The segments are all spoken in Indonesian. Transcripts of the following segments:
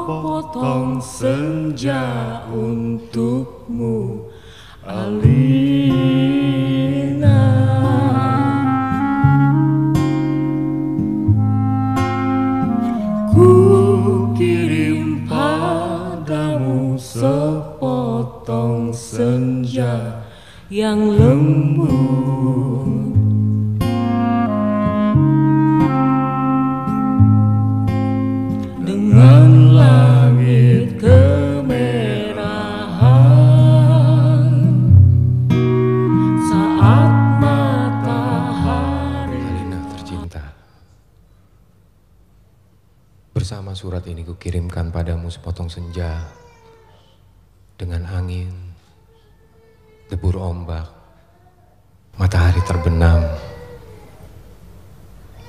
sepotong senja untukmu, Alina. Ku kirim padamu sepotong senja yang lembut, dengan langit kemerahan saat matahari. Alina tercinta, bersama surat ini kukirimkan padamu sepotong senja dengan angin, debur ombak, matahari terbenam,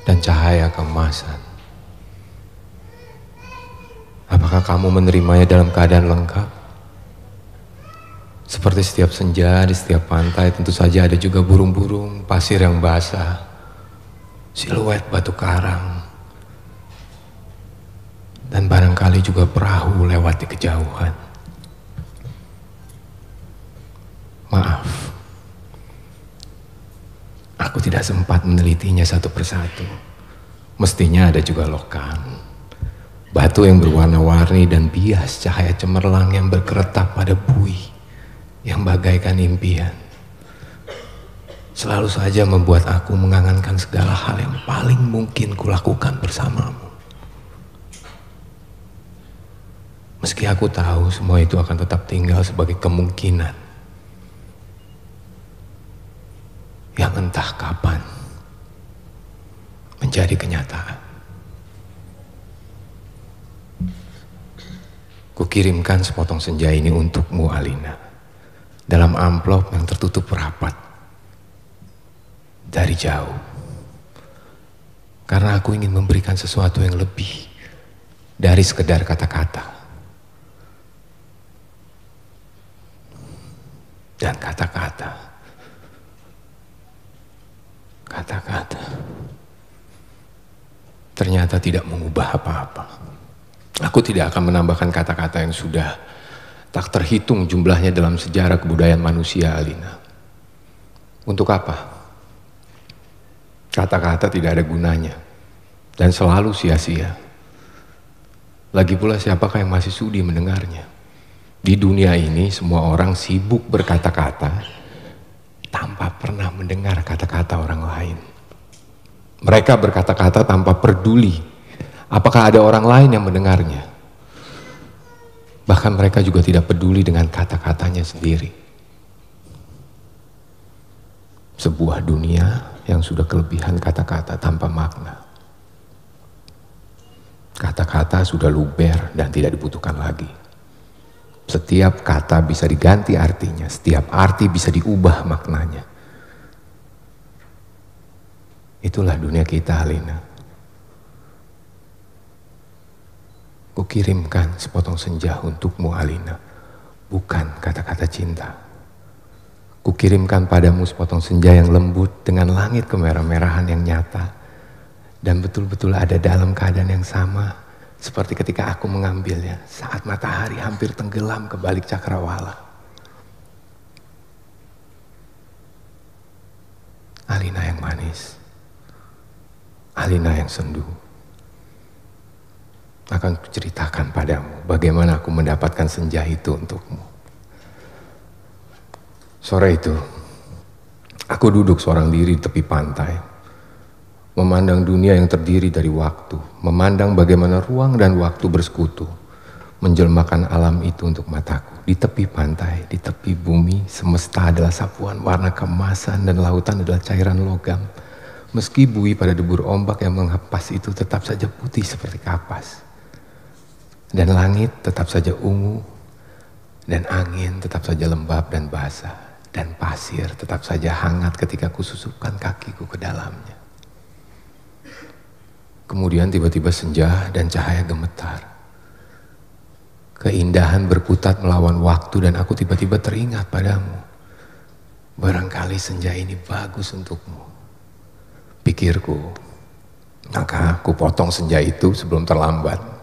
dan cahaya keemasan. Apakah kamu menerimanya dalam keadaan lengkap? Seperti setiap senja di setiap pantai, tentu saja ada juga burung-burung, pasir yang basah, siluet batu karang, dan barangkali juga perahu lewat di kejauhan. Maaf, aku tidak sempat menelitinya satu persatu. Mestinya ada juga lokan, batu yang berwarna-warni dan bias cahaya cemerlang yang berkeretap pada buih yang bagaikan impian. Selalu saja membuat aku mengangankan segala hal yang paling mungkin kulakukan bersamamu. Meski aku tahu semua itu akan tetap tinggal sebagai kemungkinan yang entah kapan menjadi kenyataan. Kukirimkan sepotong senja ini untukmu, Alina, dalam amplop yang tertutup rapat dari jauh. Karena aku ingin memberikan sesuatu yang lebih dari sekedar kata-kata. Dan kata-kata ternyata tidak mengubah apa-apa. Aku tidak akan menambahkan kata-kata yang sudah tak terhitung jumlahnya dalam sejarah kebudayaan manusia, Alina. Untuk apa? Kata-kata tidak ada gunanya dan selalu sia-sia. Lagi pula siapakah yang masih sudi mendengarnya? Di dunia ini semua orang sibuk berkata-kata tanpa pernah mendengar kata-kata orang lain. Mereka berkata-kata tanpa peduli apakah ada orang lain yang mendengarnya. Bahkan mereka juga tidak peduli dengan kata-katanya sendiri. Sebuah dunia yang sudah kelebihan kata-kata tanpa makna. Kata-kata sudah luber dan tidak dibutuhkan lagi. Setiap kata bisa diganti artinya, setiap arti bisa diubah maknanya. Itulah dunia kita, Alina. Kukirimkan sepotong senja untukmu, Alina, bukan kata-kata cinta. Kukirimkan padamu sepotong senja yang lembut dengan langit kemerah-merahan yang nyata dan betul-betul ada dalam keadaan yang sama seperti ketika aku mengambilnya saat matahari hampir tenggelam ke balik cakrawala. Alina yang manis, Alina yang sendu. Akan kuceritakan padamu bagaimana aku mendapatkan senja itu untukmu. Sore itu, aku duduk seorang diri di tepi pantai, memandang dunia yang terdiri dari waktu, memandang bagaimana ruang dan waktu bersekutu, menjelmakan alam itu untuk mataku. Di tepi pantai, di tepi bumi, semesta adalah sapuan warna keemasan dan lautan adalah cairan logam. Meski buih pada debur ombak yang menghepas itu tetap saja putih seperti kapas. Dan langit tetap saja ungu, dan angin tetap saja lembab dan basah, dan pasir tetap saja hangat ketika kususupkan kakiku ke dalamnya. Kemudian tiba-tiba senja dan cahaya gemetar. Keindahan berkutat melawan waktu dan aku tiba-tiba teringat padamu. Barangkali senja ini bagus untukmu, pikirku. Maka aku potong senja itu sebelum terlambat.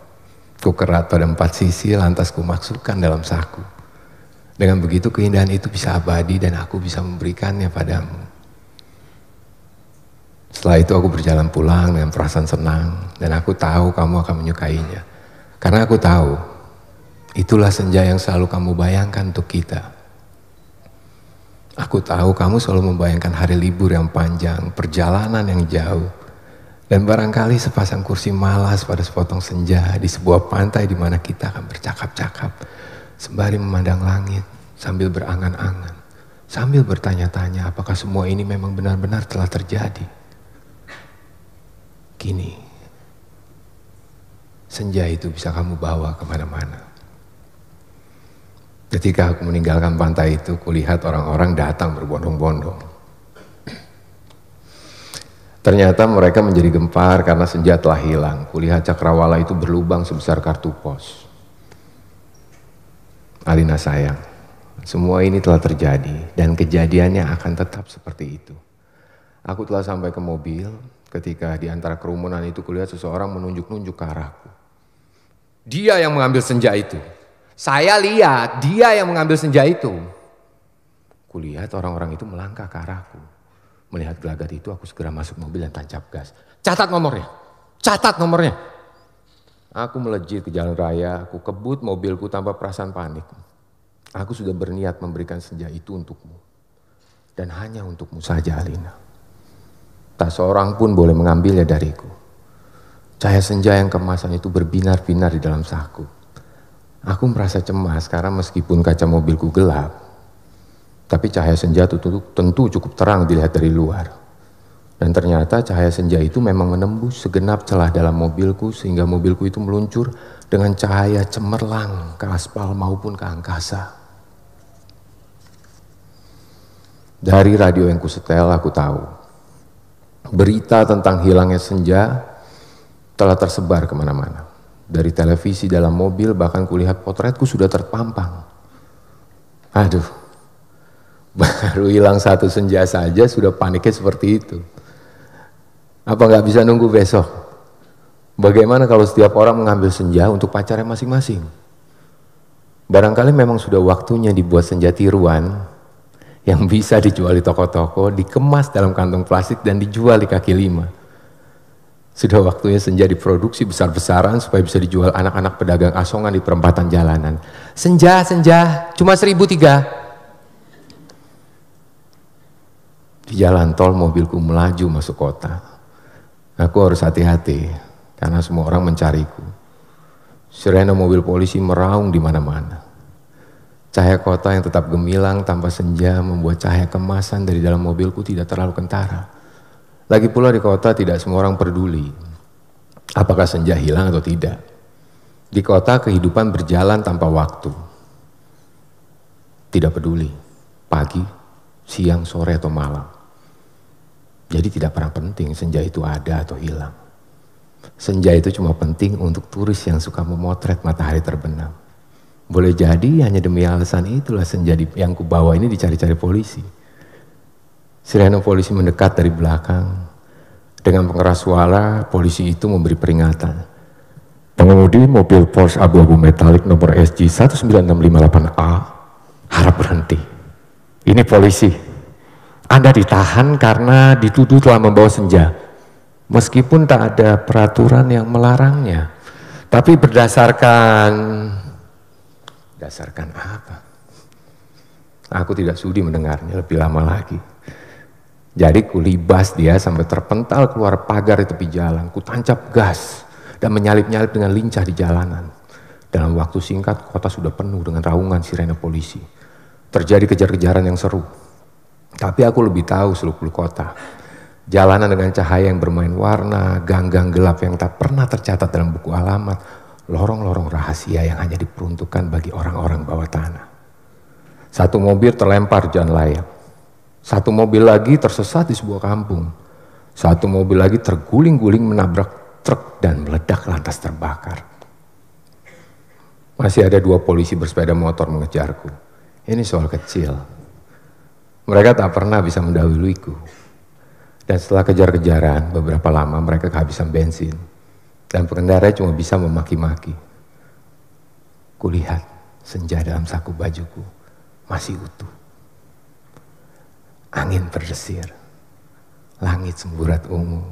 Kukerat pada 4 sisi, lantas kumasukkan dalam saku. Dengan begitu keindahan itu bisa abadi dan aku bisa memberikannya padamu. Setelah itu aku berjalan pulang dengan perasaan senang dan aku tahu kamu akan menyukainya. Karena aku tahu itulah senja yang selalu kamu bayangkan untuk kita. Aku tahu kamu selalu membayangkan hari libur yang panjang, perjalanan yang jauh, dan barangkali sepasang kursi malas pada sepotong senja di sebuah pantai di mana kita akan bercakap-cakap sembari memandang langit sambil berangan-angan, sambil bertanya-tanya apakah semua ini memang benar-benar telah terjadi. Kini, senja itu bisa kamu bawa kemana-mana. Ketika aku meninggalkan pantai itu, kulihat orang-orang datang berbondong-bondong. Ternyata mereka menjadi gempar karena senja telah hilang. Kulihat cakrawala itu berlubang sebesar kartu pos. Alina sayang, semua ini telah terjadi dan kejadiannya akan tetap seperti itu. Aku telah sampai ke mobil ketika di antara kerumunan itu kulihat seseorang menunjuk-nunjuk ke arahku. Dia yang mengambil senja itu. Saya lihat dia yang mengambil senja itu. Kulihat orang-orang itu melangkah ke arahku. Melihat gelagat itu aku segera masuk mobil dan tancap gas. Catat nomornya, catat nomornya. Aku melejit ke jalan raya, aku kebut mobilku tanpa perasaan panik. Aku sudah berniat memberikan senja itu untukmu. Dan hanya untukmu saja Alina. Tak seorang pun boleh mengambilnya dariku. Cahaya senja yang kemasan itu berbinar-binar di dalam saku. Aku merasa cemas karena meskipun kaca mobilku gelap, tapi cahaya senja itu tentu cukup terang dilihat dari luar. Dan ternyata cahaya senja itu memang menembus segenap celah dalam mobilku sehingga mobilku itu meluncur dengan cahaya cemerlang ke aspal maupun ke angkasa. Dari radio yang kusetel aku tahu, berita tentang hilangnya senja telah tersebar kemana-mana. Dari televisi, dalam mobil, bahkan kulihat potretku sudah terpampang. Aduh, baru hilang satu senja saja sudah paniknya seperti itu. Apa nggak bisa nunggu besok? Bagaimana kalau setiap orang mengambil senja untuk pacarnya masing-masing? Barangkali memang sudah waktunya dibuat senja tiruan yang bisa dijual di toko-toko, dikemas dalam kantong plastik dan dijual di kaki lima. Sudah waktunya senja diproduksi besar-besaran supaya bisa dijual anak-anak pedagang asongan di perempatan jalanan. Senja, senja, cuma 1.003. Di jalan tol mobilku melaju masuk kota. Aku harus hati-hati karena semua orang mencariku. Sirene mobil polisi meraung di mana-mana. Cahaya kota yang tetap gemilang tanpa senja membuat cahaya kemasan dari dalam mobilku tidak terlalu kentara. Lagi pula di kota tidak semua orang peduli apakah senja hilang atau tidak. Di kota kehidupan berjalan tanpa waktu. Tidak peduli pagi, siang, sore atau malam. Jadi tidak pernah penting senja itu ada atau hilang. Senja itu cuma penting untuk turis yang suka memotret matahari terbenam. Boleh jadi hanya demi alasan itulah senja yang kubawa ini dicari-cari polisi. Sirene polisi mendekat dari belakang. Dengan pengeras suara, polisi itu memberi peringatan. Pengemudi mobil Porsche abu-abu metalik nomor SG 19658A harap berhenti. Ini polisi. Anda ditahan karena dituduh telah membawa senja. Meskipun tak ada peraturan yang melarangnya. Tapi berdasarkan apa? Aku tidak sudi mendengarnya lebih lama lagi. Jadi kulibas dia sampai terpental keluar pagar di tepi jalan. Kutancap gas dan menyalip-nyalip dengan lincah di jalanan. Dalam waktu singkat kota sudah penuh dengan raungan sirene polisi. Terjadi kejar-kejaran yang seru. Tapi aku lebih tahu seluk-beluk kota. Jalanan dengan cahaya yang bermain warna, gang-gang gelap yang tak pernah tercatat dalam buku alamat, lorong-lorong rahasia yang hanya diperuntukkan bagi orang-orang bawah tanah. Satu mobil terlempar jalan layang. Satu mobil lagi tersesat di sebuah kampung. Satu mobil lagi terguling-guling menabrak truk dan meledak lantas terbakar. Masih ada 2 polisi bersepeda motor mengejarku. Ini soal kecil. Mereka tak pernah bisa mendahuluiku. Dan setelah kejar-kejaran, beberapa lama mereka kehabisan bensin. Dan pengendara cuma bisa memaki-maki. Kulihat senja dalam saku bajuku masih utuh. Angin berdesir, langit semburat ungu,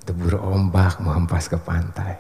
debur ombak menghempas ke pantai.